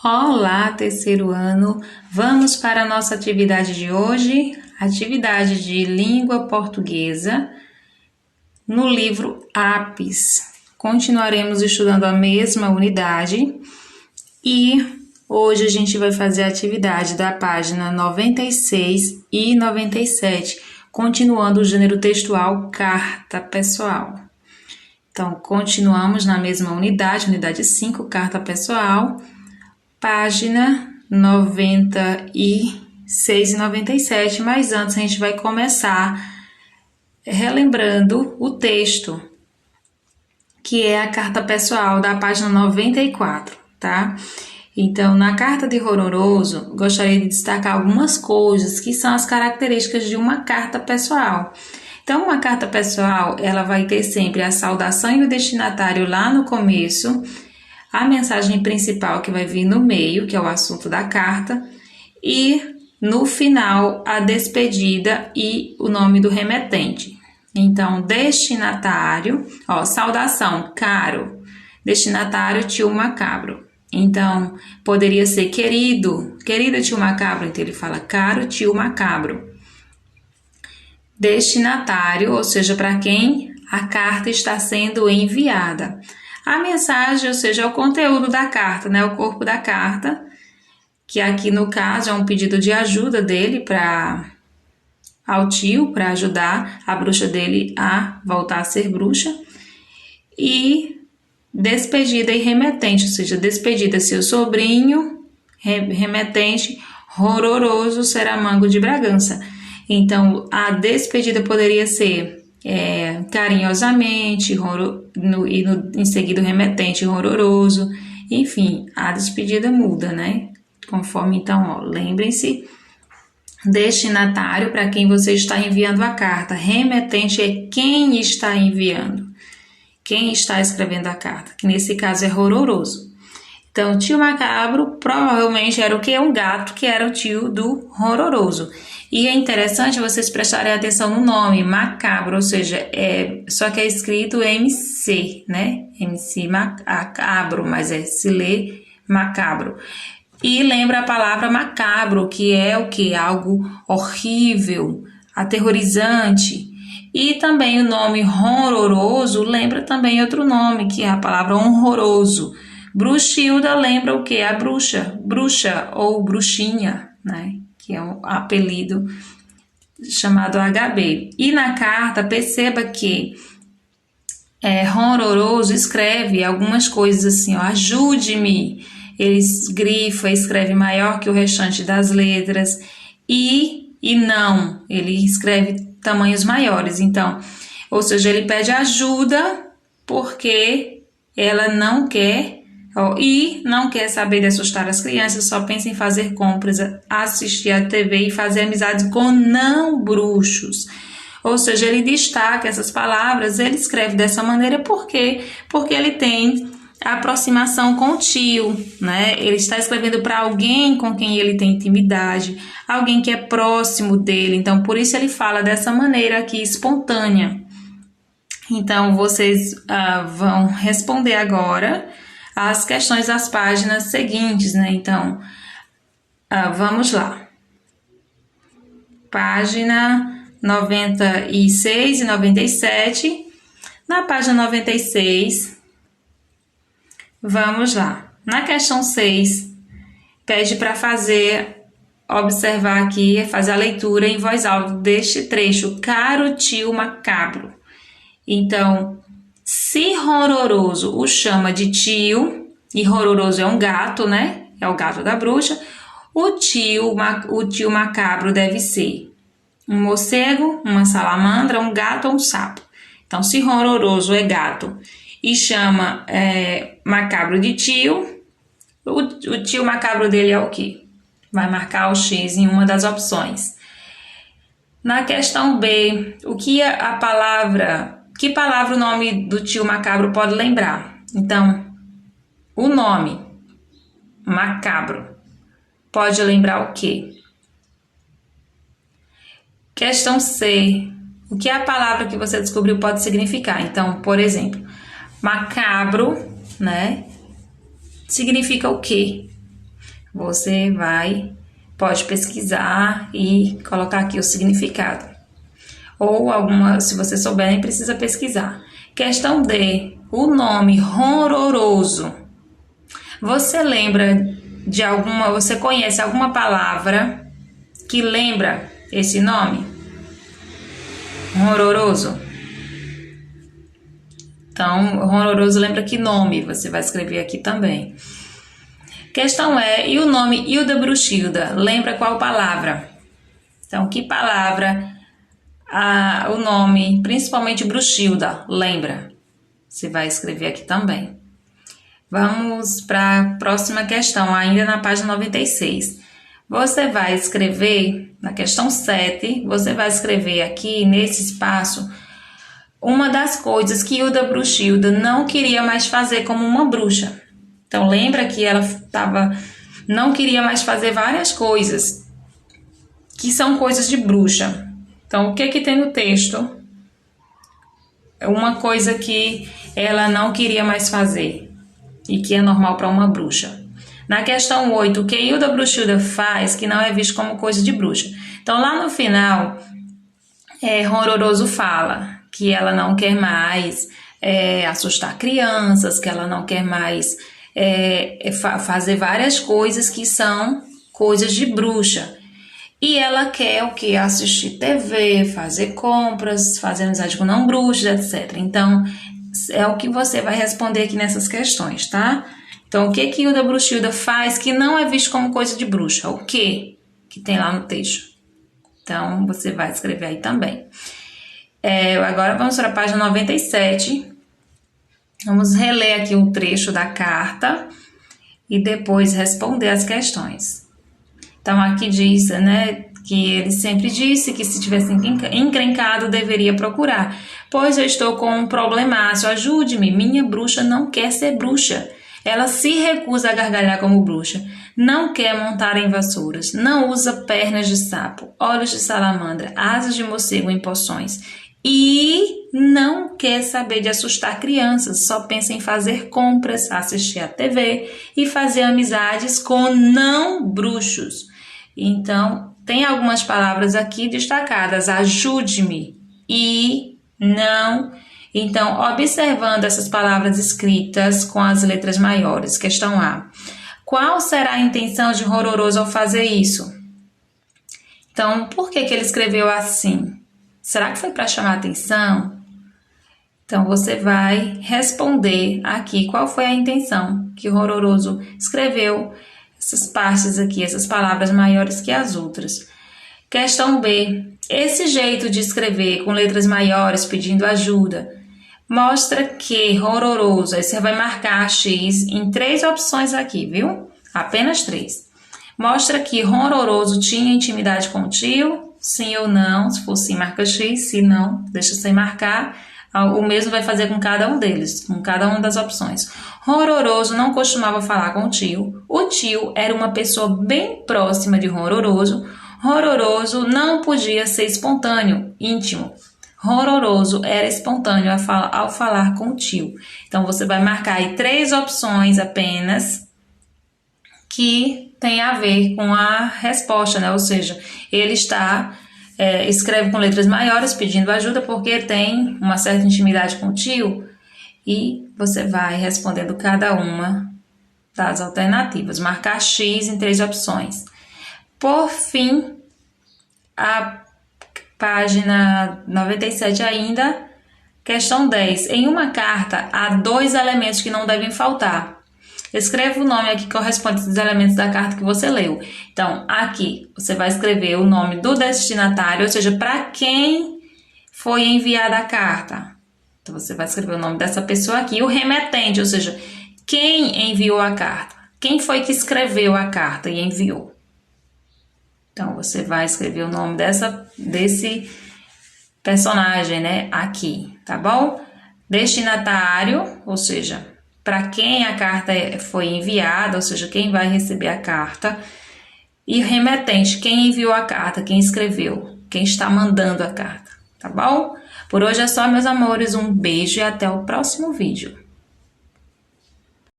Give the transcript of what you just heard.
Olá, terceiro ano! Vamos para a nossa atividade de hoje, atividade de língua portuguesa, no livro Apis. Continuaremos estudando a mesma unidade e hoje a gente vai fazer a atividade da página 96 e 97, continuando o gênero textual carta pessoal. Então, continuamos na mesma unidade, unidade 5, carta pessoal, página 96 e 97, mas antes a gente vai começar relembrando o texto, que é a carta pessoal da página 94, tá? Então, na carta de Horroroso, gostaria de destacar algumas coisas que são as características de uma carta pessoal. Então, uma carta pessoal, ela vai ter sempre a saudação e o destinatário lá no começo, a mensagem principal que vai vir no meio, que é o assunto da carta, e no final a despedida e o nome do remetente. Então, destinatário, saudação, caro, destinatário, tio Macabro. Então, poderia ser querido tio Macabro, então ele fala caro tio Macabro. Destinatário, ou seja, para quem a carta está sendo enviada. A mensagem, ou seja, o conteúdo da carta, né? O corpo da carta, que aqui no caso é um pedido de ajuda dele ao tio, para ajudar a bruxa dele a voltar a ser bruxa. E despedida e remetente, ou seja, despedida seu sobrinho, remetente, Horroroso Seramango de Bragança. Então, a despedida poderia ser carinhosamente, em seguida o remetente horroroso, enfim, a despedida muda, né? Conforme, então, lembrem-se, destinatário para quem você está enviando a carta, remetente é quem está enviando, quem está escrevendo a carta, que nesse caso é Horroroso. Então, tio Macabro provavelmente era o que? Um gato, que era o tio do Horroroso. E é interessante vocês prestarem atenção no nome, Macabro, ou seja, só que é escrito MC, né? MC Macabro, mas se lê Macabro. E lembra a palavra macabro, que é o que? Algo horrível, aterrorizante. E também o nome Horroroso lembra também outro nome, que é a palavra honroroso. Bruxilda lembra o que? A bruxa ou bruxinha, né? Que é um apelido chamado HB. E na carta, perceba que Horroroso escreve algumas coisas assim, ajude-me. Ele grifa, escreve maior que o restante das letras. E não, ele escreve tamanhos maiores. Então, ou seja, ele pede ajuda porque ela não quer e não quer saber de assustar as crianças, só pensa em fazer compras, assistir a TV e fazer amizades com não bruxos. Ou seja, ele destaca essas palavras, ele escreve dessa maneira porque ele tem aproximação com o tio, né? Ele está escrevendo para alguém com quem ele tem intimidade, alguém que é próximo dele, então por isso ele fala dessa maneira aqui, espontânea. Então, vocês vão responder agora as questões das páginas seguintes, né? Então, vamos lá. Página 96 e 97. Na página 96, vamos lá. Na questão 6, pede para observar aqui, fazer a leitura em voz alta deste trecho. Caro tio Macabro. Então, se Horroroso o chama de tio, e Horroroso é um gato, né? É o gato da bruxa, o tio Macabro deve ser um morcego, uma salamandra, um gato ou um sapo. Então, se Horroroso é gato e chama Macabro de tio, o tio Macabro dele é o quê? Vai marcar o X em uma das opções. Na questão B, que palavra o nome do tio Macabro pode lembrar? Então, o nome Macabro pode lembrar o quê? Questão C, o que a palavra que você descobriu pode significar? Então, por exemplo, macabro, né? Significa o quê? você pode pesquisar e colocar aqui o significado. Ou se você souber, nem precisa pesquisar. Questão D, o nome horroroso. Você você conhece alguma palavra que lembra esse nome? Horroroso. Então, horroroso lembra que nome? Você vai escrever aqui também. Questão e o nome Hilda Bruxilda, lembra qual palavra? Então, que palavra o nome, principalmente Bruxilda, lembra? Você vai escrever aqui também. Vamos para a próxima questão, ainda na página 96. Você vai escrever, na questão 7, você vai escrever aqui nesse espaço uma das coisas que Hilda Bruxilda não queria mais fazer como uma bruxa. Então, lembra que ela não queria mais fazer várias coisas que são coisas de bruxa. Então, o que tem no texto? Uma coisa que ela não queria mais fazer e que é normal para uma bruxa. Na questão 8, o que Hilda Bruxilda faz que não é visto como coisa de bruxa? Então, lá no final, Horroroso fala que ela não quer mais assustar crianças, que ela não quer mais fazer várias coisas que são coisas de bruxa. E ela quer o que? Assistir TV, fazer compras, fazer amizade com não bruxos, etc. Então, é o que você vai responder aqui nessas questões, tá? Então, o que Hilda Bruxilda faz que não é visto como coisa de bruxa? O que tem lá no texto? Então, você vai escrever aí também. Agora, vamos para a página 97. Vamos reler aqui um trecho da carta e depois responder as questões. Então, aqui diz, né, que ele sempre disse que se tivesse encrencado, deveria procurar. Pois eu estou com um problemaço, ajude-me, minha bruxa não quer ser bruxa. Ela se recusa a gargalhar como bruxa, não quer montar em vassouras, não usa pernas de sapo, olhos de salamandra, asas de morcego em poções e não quer saber de assustar crianças, só pensa em fazer compras, assistir a TV e fazer amizades com não bruxos. Então, tem algumas palavras aqui destacadas, ajude-me e não. Então, observando essas palavras escritas com as letras maiores, questão A. Qual será a intenção de Horroroso ao fazer isso? Então, por que ele escreveu assim? Será que foi para chamar atenção? Então, você vai responder aqui qual foi a intenção que Horroroso escreveu essas partes aqui, essas palavras maiores que as outras. Questão B. Esse jeito de escrever com letras maiores pedindo ajuda mostra que Horroroso, aí você vai marcar X em 3 opções aqui, viu? Apenas 3. Mostra que Horroroso tinha intimidade com o tio, sim ou não. Se for sim, marca X, se não, deixa sem marcar. O mesmo vai fazer com cada um deles, com cada uma das opções. Horroroso não costumava falar com o tio era uma pessoa bem próxima de Horroroso. Horroroso não podia ser espontâneo, íntimo. Horroroso era espontâneo ao falar com o tio. Então, você vai marcar aí 3 opções apenas que tem a ver com a resposta, né? Ou seja, ele escreve com letras maiores pedindo ajuda porque tem uma certa intimidade com o tio e você vai respondendo cada uma das alternativas. Marcar X em 3 opções. Por fim, a página 97 ainda, questão 10. Em uma carta, há 2 elementos que não devem faltar. Escreva o nome aqui que corresponde aos elementos da carta que você leu. Então, aqui você vai escrever o nome do destinatário, ou seja, para quem foi enviada a carta. Então, você vai escrever o nome dessa pessoa aqui. O remetente, ou seja, quem enviou a carta. Quem foi que escreveu a carta e enviou. Então, você vai escrever o nome desse personagem, né, aqui, tá bom? Destinatário, ou seja, para quem a carta foi enviada, ou seja, quem vai receber a carta. E remetente, quem enviou a carta, quem escreveu, quem está mandando a carta, tá bom? Por hoje é só, meus amores, um beijo e até o próximo vídeo.